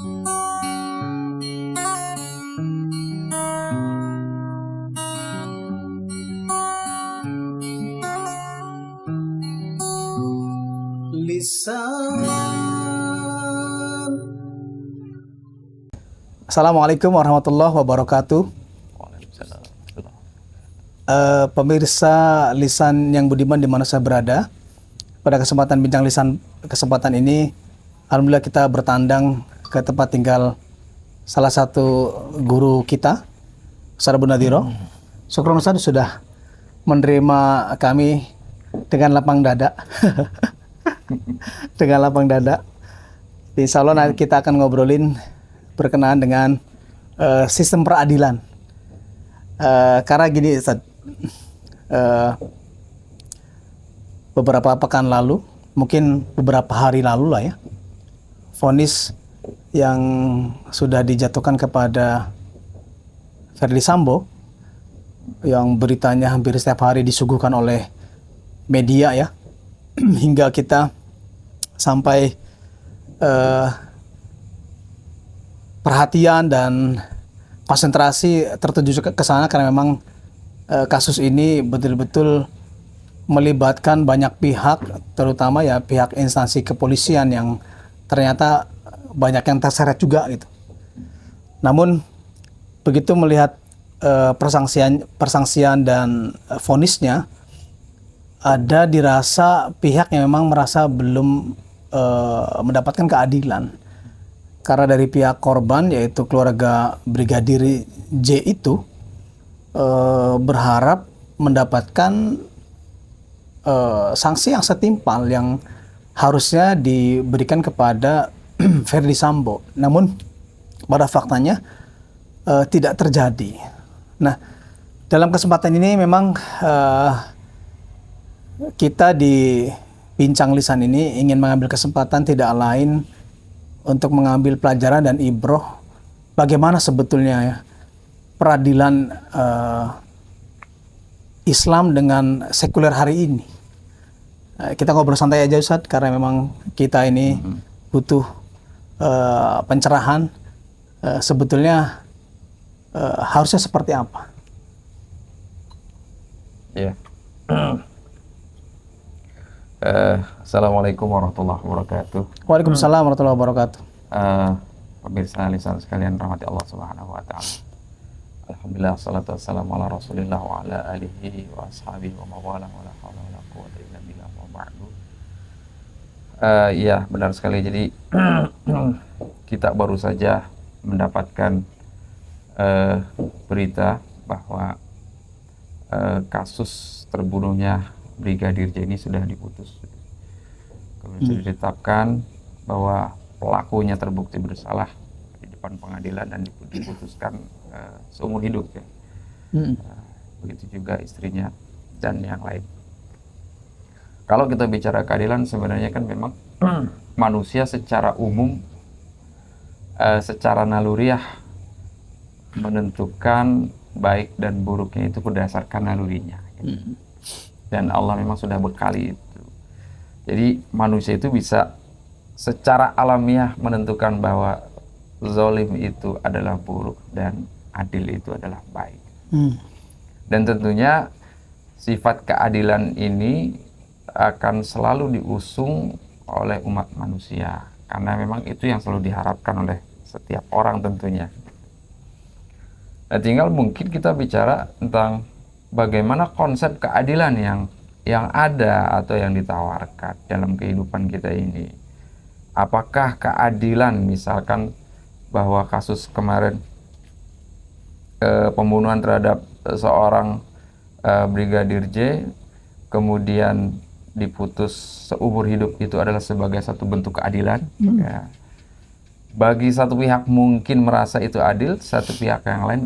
Assalamualaikum warahmatullahi wabarakatuh. Pemirsa Lisan yang budiman di mana saya berada, pada kesempatan bincang lisan kesempatan ini, alhamdulillah kita bertandang ke tempat tinggal salah satu guru kita, Ustaz Abu Nadhiro. Syukron Ustaz sudah menerima kami dengan lapang dada. Dengan lapang dada. Insya Allah nanti kita akan ngobrolin berkenaan dengan sistem peradilan. Karena gini Ustaz, beberapa pekan lalu, mungkin beberapa hari lalu lah ya, vonis yang sudah dijatuhkan kepada Verdi Sambo, yang beritanya hampir setiap hari disuguhkan oleh media ya, hingga kita sampai perhatian dan konsentrasi tertuju ke sana karena memang kasus ini betul-betul melibatkan banyak pihak, terutama ya pihak instansi kepolisian yang ternyata banyak yang terseret juga gitu. Namun begitu melihat persangsian dan vonisnya, ada dirasa pihak yang memang merasa belum mendapatkan keadilan. Karena dari pihak korban, yaitu keluarga Brigadir J itu berharap mendapatkan sanksi yang setimpal yang harusnya diberikan kepada Verdi Sambo. Namun pada faktanya tidak terjadi. Nah, dalam kesempatan ini memang kita di Bincang Lisan ini ingin mengambil kesempatan tidak lain untuk mengambil pelajaran dan ibroh bagaimana sebetulnya ya peradilan Islam dengan sekuler hari ini. Kita ngobrol santai aja Ustadz, karena memang kita ini butuh pencerahan sebetulnya harusnya seperti apa. Ya. Assalamualaikum warahmatullahi wabarakatuh. Waalaikumsalam warahmatullahi wabarakatuh. Pemirsa Lisan sekalian, rahmati Allah Subhanahu wa taala. Alhamdulillah, salatu wassalamu ala Rasulillah wa ala alihi wa ashabihi wa mawala wa la haula wa la quwwata illa billah wa ba'du. Ya, benar sekali. Jadi kita baru saja mendapatkan berita bahwa kasus terbunuhnya Brigadir J ini sudah diputus. Kemudian sudah ditetapkan bahwa pelakunya terbukti bersalah di depan pengadilan dan diputuskan seumur hidup ya. Begitu juga istrinya dan yang lain. Kalau kita bicara keadilan, sebenarnya kan memang manusia secara umum, secara naluriah menentukan baik dan buruknya itu berdasarkan nalurinya. Dan Allah memang sudah bekali itu. Jadi manusia itu bisa secara alamiah menentukan bahwa zalim itu adalah buruk dan adil itu adalah baik. Dan tentunya sifat keadilan ini akan selalu diusung oleh umat manusia, karena memang itu yang selalu diharapkan oleh setiap orang tentunya. Nah, tinggal mungkin kita bicara tentang bagaimana konsep keadilan yang ada atau yang ditawarkan dalam kehidupan kita ini. Apakah keadilan, misalkan bahwa kasus kemarin pembunuhan terhadap seorang Brigadir J kemudian diputus seumur hidup, itu adalah sebagai satu bentuk keadilan? Ya. Bagi satu pihak mungkin merasa itu adil, satu pihak yang lain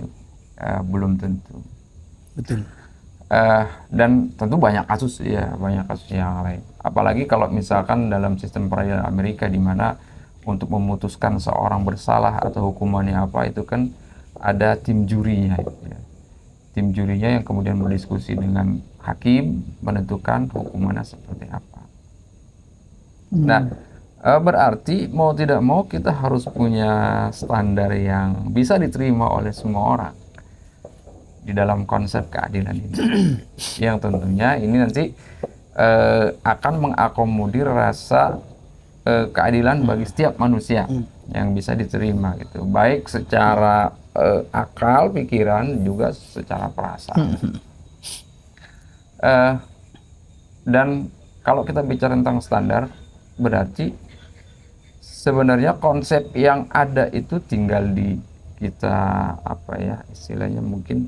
belum tentu. Betul. Dan tentu banyak kasus yang lain. Apalagi kalau misalkan dalam sistem peradilan Amerika, di mana untuk memutuskan seorang bersalah atau hukumannya apa, itu kan ada tim jurinya ya. Tim jurinya yang kemudian berdiskusi dengan hakim menentukan hukumannya seperti apa. Nah, Berarti mau tidak mau kita harus punya standar yang bisa diterima oleh semua orang di dalam konsep keadilan ini. Yang tentunya ini nanti akan mengakomodir rasa keadilan bagi setiap manusia yang bisa diterima gitu, baik secara akal, pikiran, juga secara perasaan. Dan kalau kita bicara tentang standar, berarti sebenarnya konsep yang ada itu tinggal di kita apa ya istilahnya, mungkin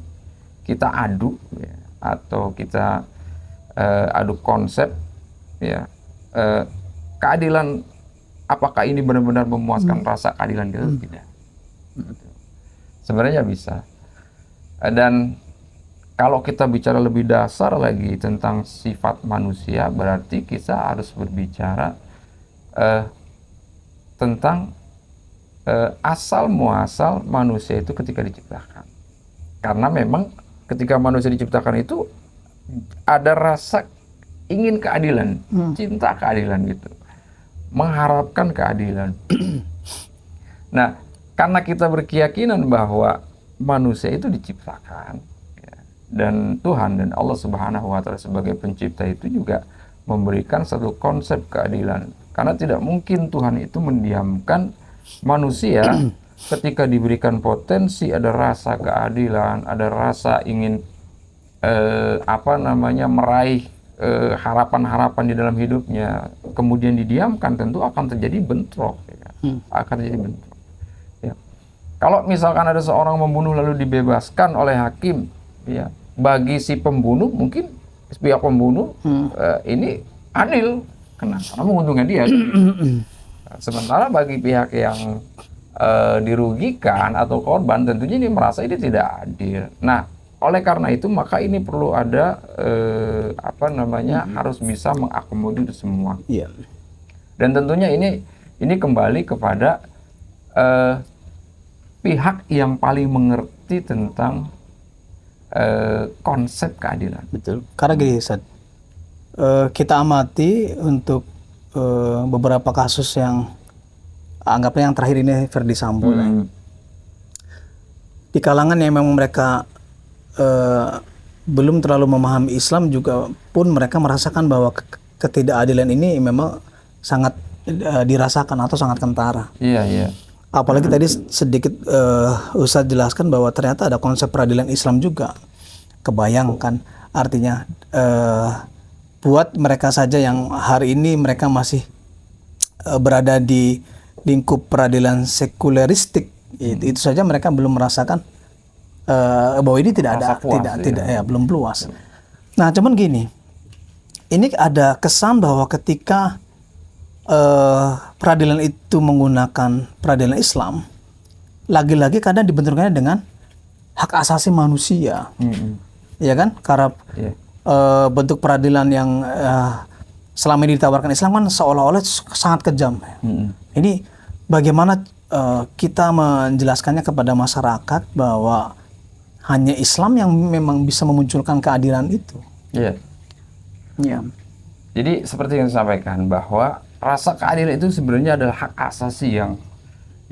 kita adu ya, atau kita adu konsep ya, keadilan, apakah ini benar-benar memuaskan rasa keadilan kita? Tidak. Sebenarnya bisa. Dan kalau kita bicara lebih dasar lagi tentang sifat manusia, berarti kita harus berbicara tentang asal muasal manusia itu ketika diciptakan. Karena memang ketika manusia diciptakan itu ada rasa ingin keadilan, cinta keadilan gitu, mengharapkan keadilan. Nah, karena kita berkeyakinan bahwa manusia itu diciptakan ya, dan Tuhan dan Allah Subhanahu wa Ta'ala sebagai pencipta itu juga memberikan satu konsep keadilan. Karena tidak mungkin Tuhan itu mendiamkan manusia ketika diberikan potensi, ada rasa keadilan, ada rasa ingin meraih harapan-harapan di dalam hidupnya, kemudian didiamkan, tentu akan terjadi bentrok ya. Akan terjadi bentrok ya. Kalau misalkan ada seorang membunuh lalu dibebaskan oleh hakim ya, bagi si pembunuh mungkin pihak pembunuh ini adil karena menguntungkan dia. Sementara bagi pihak yang dirugikan atau korban, tentunya ini merasa ini tidak adil. Nah, oleh karena itu maka ini perlu ada harus bisa mengakomodir semua. Iya. Dan tentunya ini kembali kepada pihak yang paling mengerti tentang konsep keadilan. Betul. Karena gini, Ustaz, kita amati untuk beberapa kasus yang anggapnya yang terakhir ini Verdi Sambo. Di kalangan yang memang mereka belum terlalu memahami Islam juga pun mereka merasakan bahwa ketidakadilan ini memang sangat dirasakan atau sangat kentara. Iya, iya. Apalagi tadi sedikit Ustaz jelaskan bahwa ternyata ada konsep peradilan Islam juga. Kebayangkan artinya buat mereka saja yang hari ini mereka masih berada di lingkup peradilan sekuleristik, itu saja mereka belum merasakan bahwa ini tidak ada, belum puas. Nah, cuman gini, ini ada kesan bahwa ketika peradilan itu menggunakan peradilan Islam, lagi-lagi kadang dibenturkannya dengan hak asasi manusia, ya kan? Karena bentuk peradilan yang selama ini ditawarkan Islam kan seolah-olah sangat kejam. Ini bagaimana kita menjelaskannya kepada masyarakat bahwa hanya Islam yang memang bisa memunculkan keadilan itu. Iya. Iya. Jadi seperti yang saya sampaikan bahwa rasa keadilan itu sebenarnya adalah hak asasi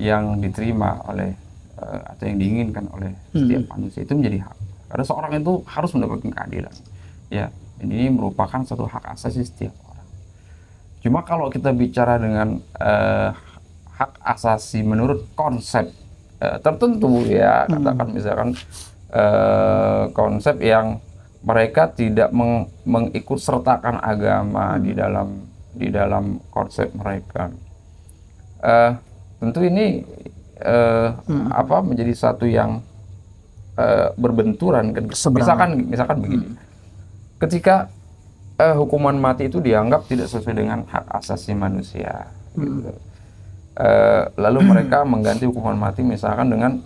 yang diterima oleh atau yang diinginkan oleh setiap manusia, itu menjadi hak. Karena seorang itu harus mendapatkan keadilan. Ya, ini merupakan satu hak asasi setiap orang. Cuma kalau kita bicara dengan hak asasi menurut konsep tertentu ya, katakan misalkan konsep yang mereka tidak mengikut sertakan agama di dalam konsep mereka, tentu ini menjadi satu yang berbenturan. Misalkan begini, ketika hukuman mati itu dianggap tidak sesuai dengan hak asasi manusia, gitu. Lalu mereka mengganti hukuman mati misalkan dengan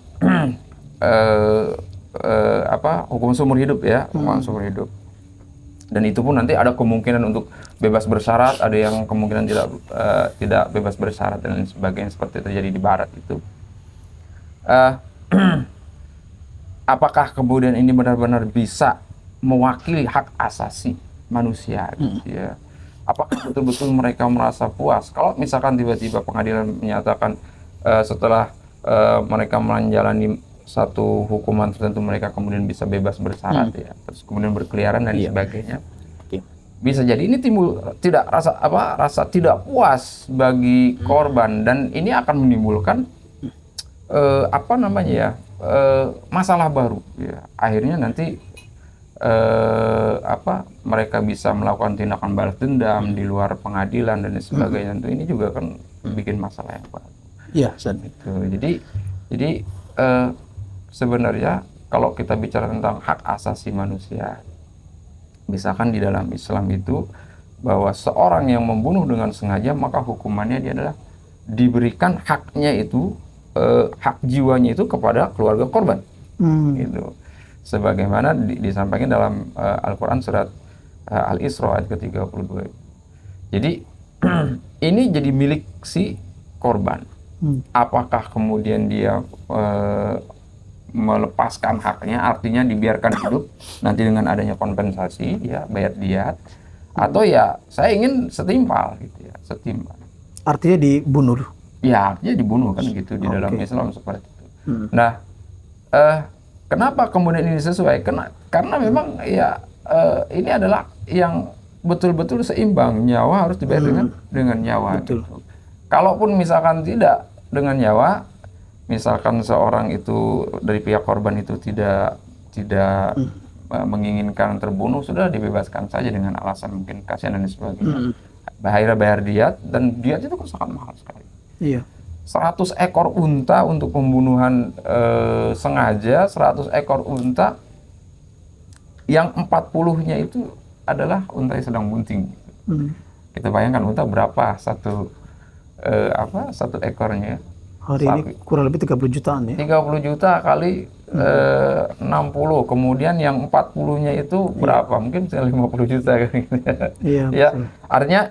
hukum seumur hidup ya, hukuman seumur hidup. Dan itu pun nanti ada kemungkinan untuk bebas bersyarat, ada yang kemungkinan tidak bebas bersyarat dan sebagainya, seperti terjadi di barat itu. Apakah kemudian ini benar-benar bisa mewakili hak asasi manusia gitu ya? apakah betul-betul mereka merasa puas? Kalau misalkan tiba-tiba pengadilan menyatakan setelah mereka menjalani satu hukuman tertentu mereka kemudian bisa bebas bersyarat ya, terus kemudian berkeliaran dan sebagainya. Bisa jadi ini timbul tidak rasa tidak puas bagi korban, dan ini akan menimbulkan masalah baru ya. Akhirnya nanti mereka bisa melakukan tindakan balas dendam di luar pengadilan dan sebagainya. Tentu ini juga kan bikin masalah yang baru. Iya, Ustaz. Gitu. Jadi sebenarnya kalau kita bicara tentang hak asasi manusia, misalkan di dalam Islam itu bahwa seorang yang membunuh dengan sengaja maka hukumannya dia adalah diberikan haknya itu hak jiwanya itu kepada keluarga korban. Gitu. Sebagaimana disampaikan dalam Al-Qur'an surat Al-Isra ayat ke-32. Jadi ini jadi milik si korban. Apakah kemudian dia melepaskan haknya, artinya dibiarkan hidup, nanti dengan adanya kompensasi dia bayar diat, atau ya saya ingin setimpal gitu ya, setimpal. Artinya dibunuh. Ya, artinya dibunuh kan gitu di dalam Islam seperti itu. Nah, kenapa kemudian ini sesuai? Karena memang ya ini adalah yang betul-betul seimbang, nyawa harus dibayar dengan nyawa. Gitu. Kalaupun misalkan tidak dengan nyawa, misalkan seorang itu dari pihak korban itu tidak menginginkan terbunuh, sudah dibebaskan saja dengan alasan mungkin kasihan dan sebagainya. Bayar diat, dan diat itu sangat mahal sekali. Iya. 100 ekor unta untuk pembunuhan sengaja, 100 ekor unta yang 40-nya itu adalah unta yang sedang bunting. Kita bayangkan unta berapa satu ekornya. Hari ini kurang lebih 30 jutaan ya. 30 juta kali 60, kemudian yang 40-nya itu berapa? Mungkin 50 juta kan gitu ya. Iya. Ya, artinya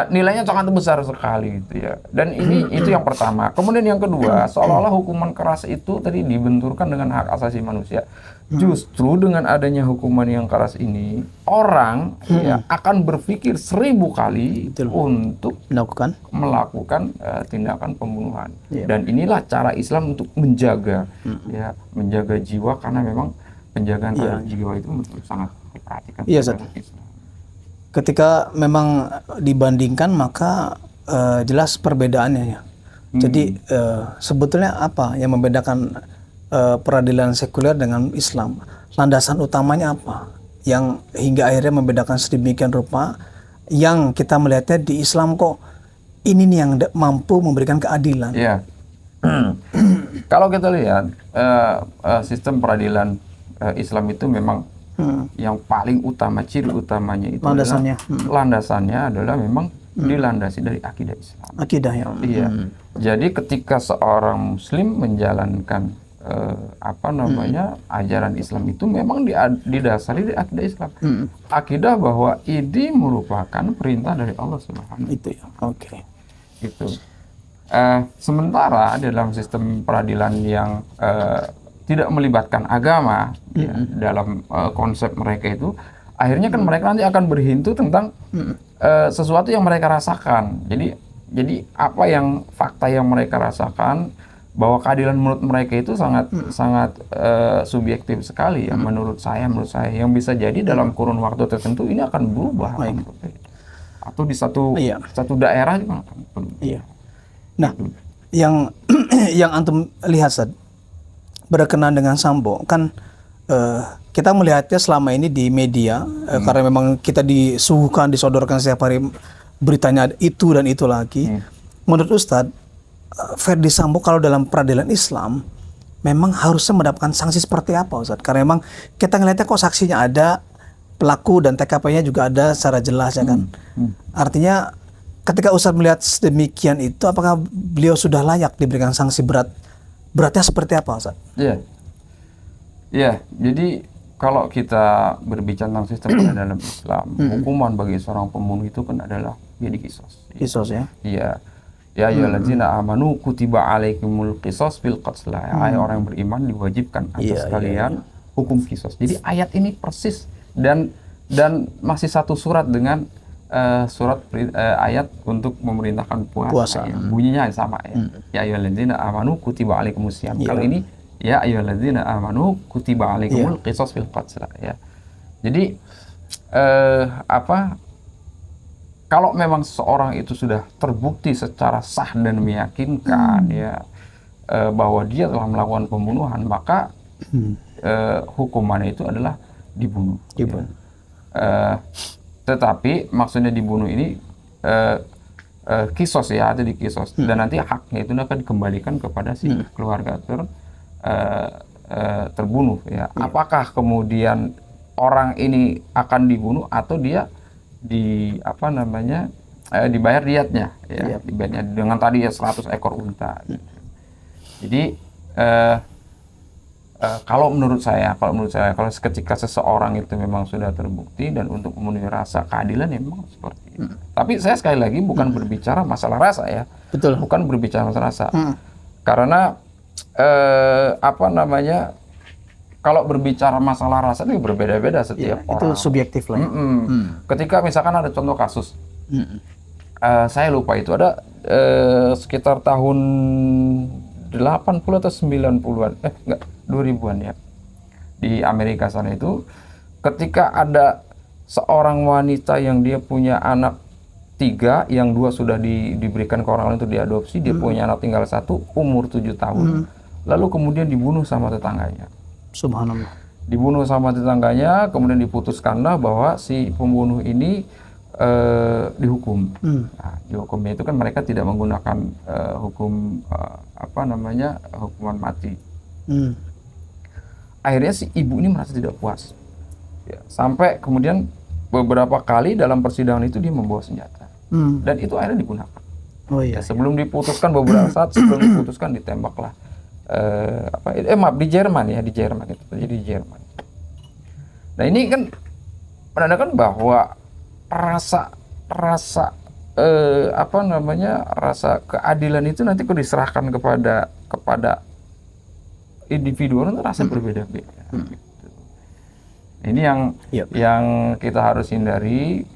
nilainya sangat besar sekali gitu ya. Dan itu yang pertama. Kemudian yang kedua, seolah-olah hukuman keras itu tadi dibenturkan dengan hak asasi manusia. Justru dengan adanya hukuman yang keras ini, orang ya akan berpikir 1000 kali untuk melakukan tindakan pembunuhan. Dan inilah cara Islam untuk menjaga jiwa, karena memang penjagaan jiwa itu sangat diperhatikan. Iya, Islam. Ketika memang dibandingkan maka jelas perbedaannya ya. Jadi sebetulnya apa yang membedakan peradilan sekuler dengan Islam? Landasan utamanya apa? Yang hingga akhirnya membedakan sedemikian rupa, yang kita melihatnya di Islam kok ini nih yang mampu memberikan keadilan. Iya. Kalau kita lihat sistem peradilan Islam itu memang yang paling utama, ciri utamanya itu landasannya adalah memang dilandasi dari akidah Islam. Akidah ya. Iya. Jadi ketika seorang Muslim menjalankan ajaran Islam itu memang didasari dari akidah Islam. Akidah bahwa ini merupakan perintah dari Allah Subhanahu. Itu ya. Oke. Gitu. Sementara dalam sistem peradilan yang tidak melibatkan agama dalam konsep mereka itu, akhirnya kan mereka nanti akan berhintu tentang sesuatu yang mereka rasakan. Jadi apa yang fakta yang mereka rasakan, bahwa keadilan menurut mereka itu sangat subjektif sekali ya. Menurut saya yang bisa jadi dalam kurun waktu tertentu ini akan berubah atau di satu daerah juga akan berubah. Iya. Nah, yang antum lihat Ustaz, berkenaan dengan Sambo kan kita melihatnya selama ini di media karena memang kita disuguhkan, disodorkan setiap hari beritanya itu dan itu lagi. Menurut Ustadz, Ferdy Sambo kalau dalam peradilan Islam memang harusnya mendapatkan sanksi seperti apa Ustadz? Karena memang kita ngelihatnya kok saksinya ada, pelaku dan TKP-nya juga ada secara jelas ya kan. Artinya ketika Ustadz melihat sedemikian itu, apakah beliau sudah layak diberikan sanksi berat? Beratnya seperti apa, Ustaz? Iya. Iya, jadi kalau kita berbicara tentang sistem dalam Islam, hukuman bagi seorang pembunuh itu kan adalah jadi kisos. Kisos ya? Iya. Ya ayyuhallazina amanu kutiba alaikumul qisas fil qatl. Hai orang yang beriman diwajibkan atas kalian hukum kisos. Jadi ayat ini persis dan masih satu surat dengan ayat untuk memerintahkan puasa. Puasa. Ya. Bunyinya sama ya. Ya ayyuhalladzina amanu kutiba alaikumusiyam. Kalau ini ya ayyuhalladzina amanu kutiba alaikumul qisas fil qatl ya. Jadi kalau memang seseorang itu sudah terbukti secara sah dan meyakinkan ya bahwa dia telah melakukan pembunuhan, maka hukumannya itu adalah dibunuh. Ya. Tetapi maksudnya dibunuh ini kisos ya, atau dikisos, dan nanti haknya itu akan dikembalikan kepada si keluarga terbunuh ya. Apakah kemudian orang ini akan dibunuh atau dia dibayar diatnya ya, dibayarnya dengan tadi ya 100 ekor unta. Jadi kalau menurut saya kalau ketika seseorang itu memang sudah terbukti dan untuk memenuhi rasa keadilan ya memang seperti itu. Tapi saya sekali lagi bukan berbicara masalah rasa ya. Betul. Bukan berbicara masalah rasa. Karena kalau berbicara masalah rasa itu berbeda-beda setiap orang. Itu subjektif lah. Ketika misalkan ada contoh kasus, saya lupa itu ada sekitar tahun 80 atau 90-an, 2000-an ya. Di Amerika sana itu, ketika ada seorang wanita yang dia punya anak 3, yang 2 sudah diberikan ke orang lain untuk diadopsi, dia punya anak tinggal 1, umur 7 tahun. Lalu kemudian dibunuh sama tetangganya. Subhanallah. Dibunuh sama tetangganya, kemudian diputuskanlah bahwa si pembunuh ini dihukum. Nah, dihukumnya itu kan mereka tidak menggunakan hukuman mati. Akhirnya si ibu ini merasa tidak puas. Ya, sampai kemudian beberapa kali dalam persidangan itu dia membawa senjata. Dan itu akhirnya digunakan. Oh iya. Ya, sebelum diputuskan beberapa saat sebelum diputuskan ditembaklah. Di Jerman itu terjadi di Jerman. Nah ini kan menandakan bahwa rasa keadilan itu nanti kalau diserahkan kepada individu itu rasa berbeda-beda. Gitu. Ini yang kita harus hindari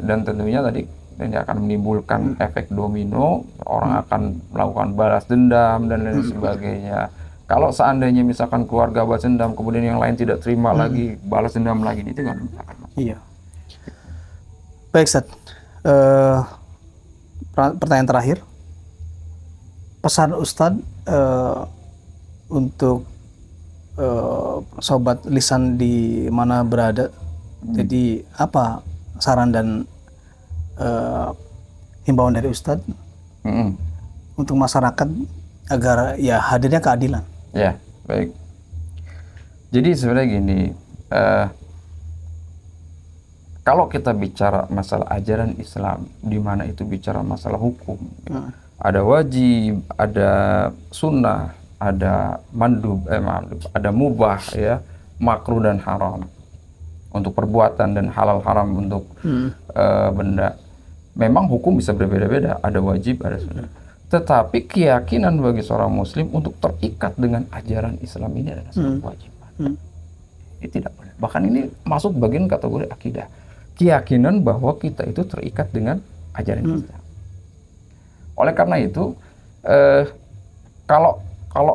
dan tentunya tadi ini akan menimbulkan efek domino, orang akan melakukan balas dendam dan lain sebagainya. Kalau seandainya misalkan keluarga balas dendam, kemudian yang lain tidak terima lagi, balas dendam lagi, itu kan akan masuk. Iya. Baik, Ustaz. Pertanyaan terakhir. Pesan Ustaz untuk sobat lisan di mana berada. Jadi apa saran dan himbauan dari Ustadz untuk masyarakat agar ya hadirnya keadilan? Ya, baik. Jadi sebenarnya gini, kalau kita bicara masalah ajaran Islam, di mana itu bicara masalah hukum, ada wajib, ada sunnah, ada mandub, ada mubah, ya, makruh dan haram untuk perbuatan dan halal haram untuk benda. Memang hukum bisa berbeda-beda, ada wajib, ada sunnah. Tetapi keyakinan bagi seorang muslim untuk terikat dengan ajaran Islam ini adalah suatu kewajiban. Ini tidak boleh. Bahkan ini masuk bagian kategori akidah. Keyakinan bahwa kita itu terikat dengan ajaran Islam. Oleh karena itu, kalau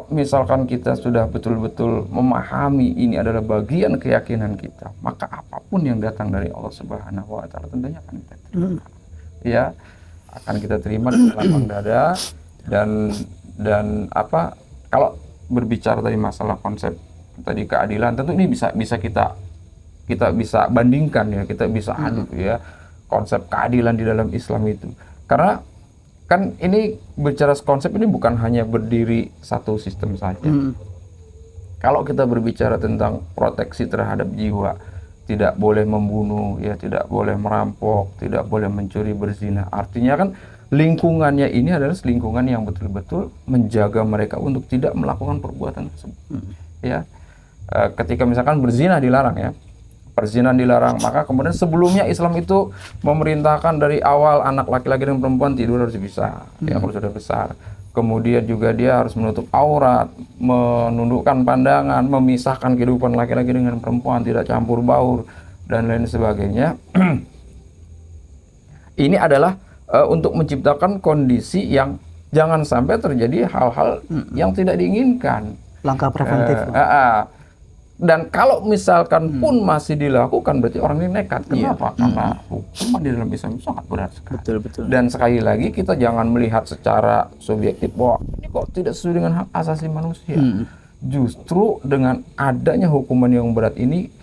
misalkan kita sudah betul-betul memahami ini adalah bagian keyakinan kita, maka apapun yang datang dari Allah Subhanahu wa Ta'ala tentunya akan kita terima. Ya, akan kita terima dengan lapang dada dan kalau berbicara tadi masalah konsep tadi keadilan, tentu ini bisa kita bisa bandingkan ya, kita bisa adu ya konsep keadilan di dalam Islam itu. Karena kan ini bicara konsep ini bukan hanya berdiri satu sistem saja. Kalau kita berbicara tentang proteksi terhadap jiwa, tidak boleh membunuh, ya tidak boleh merampok, tidak boleh mencuri, berzina. Artinya kan lingkungannya ini adalah lingkungan yang betul-betul menjaga mereka untuk tidak melakukan perbuatan tersebut. Ya, ketika misalkan berzina dilarang ya, perzinahan dilarang, maka kemudian sebelumnya Islam itu memerintahkan dari awal anak laki-laki dan perempuan tidur harus dipisah, ya kalau sudah besar. Kemudian juga dia harus menutup aurat, menundukkan pandangan, memisahkan kehidupan laki-laki dengan perempuan, tidak campur baur dan lain sebagainya. ini adalah untuk menciptakan kondisi yang jangan sampai terjadi hal-hal yang tidak diinginkan. Langkah preventif. Dan kalau misalkan pun masih dilakukan, berarti orang ini nekat. Kenapa? Karena hukuman di dalam Islam itu sangat berat sekali. Betul. Dan sekali lagi kita jangan melihat secara subjektif bahwa ini kok tidak sesuai dengan hak asasi manusia. Justru dengan adanya hukuman yang berat ini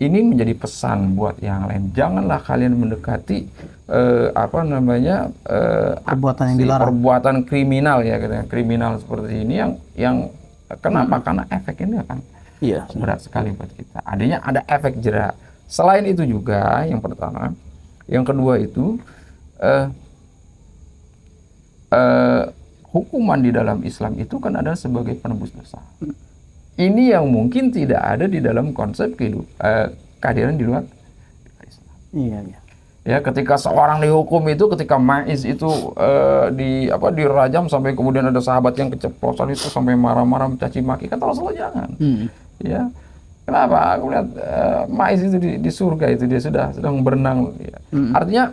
menjadi pesan buat yang lain. Janganlah kalian mendekati perbuatan yang dilarang. Perbuatan kriminal ya, kriminal seperti ini yang kenapa? Karena efek ini akan berat sekali buat kita. Adanya ada efek jera. Selain itu juga yang pertama, yang kedua itu hukuman di dalam Islam itu kan adalah sebagai penebus dosa. Ini yang mungkin tidak ada di dalam konsep keadilan di luar Islam. Iya. Ya, ketika seorang dihukum itu, ketika Ma'iz itu dirajam sampai kemudian ada sahabat yang keceplosan itu sampai marah-marah mencaci maki, kata Rasulullah jangan. Ya, kenapa? Aku lihat Ma'iz itu di surga itu dia sedang berenang. Ya. Artinya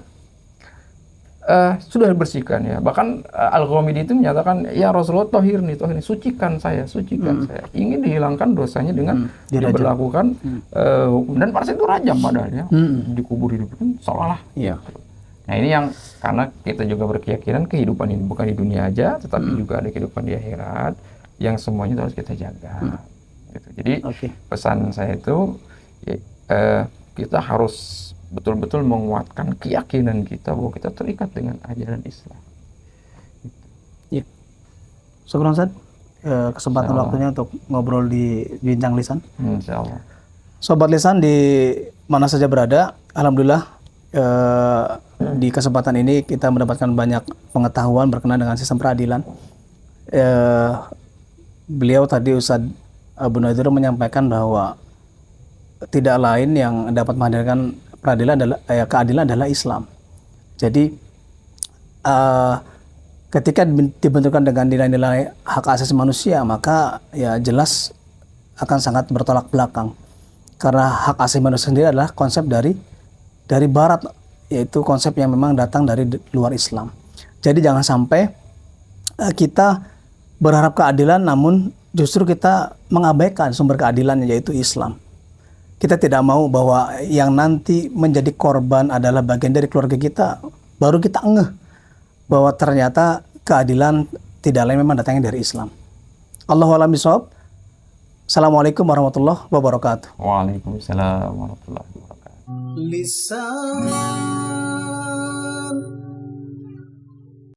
sudah dibersihkan ya. Bahkan Al-Ghamidi itu menyatakan, ya Rasulullah tohirni, sucikan saya. Ingin dihilangkan dosanya dengan diberlakukan hukum. Dan pada saat itu rajam padahal ya. Dikubur hidup kan seolah-olah. Nah ini yang karena kita juga berkeyakinan kehidupan ini bukan di dunia aja, tetapi juga ada kehidupan di akhirat yang semuanya harus kita jaga. Gitu. Jadi pesan saya itu kita harus betul-betul menguatkan keyakinan kita bahwa kita terikat dengan ajaran Islam. Iya. Syukran Ustaz, kesempatan waktunya untuk ngobrol di Bincang Lisan. Insyaallah. Sobat Lisan di mana saja berada, alhamdulillah di kesempatan ini kita mendapatkan banyak pengetahuan berkenaan dengan sistem peradilan. Beliau tadi Ustaz Abu Nadir menyampaikan bahwa tidak lain yang dapat menghadirkan keadilan adalah Islam. Jadi ketika dibenturkan dengan nilai-nilai hak asasi manusia, maka ya jelas akan sangat bertolak belakang. Karena hak asasi manusia sendiri adalah konsep dari Barat, yaitu konsep yang memang datang dari luar Islam. Jadi jangan sampai kita berharap keadilan, namun justru kita mengabaikan sumber keadilannya, yaitu Islam. Kita tidak mau bahwa yang nanti menjadi korban adalah bagian dari keluarga kita, baru kita ngeh bahwa ternyata keadilan tidak lain memang datangnya dari Islam. Allahu a'lam bishawab. Assalamualaikum warahmatullahi wabarakatuh. Waalaikumsalam warahmatullahi wabarakatuh. Lisan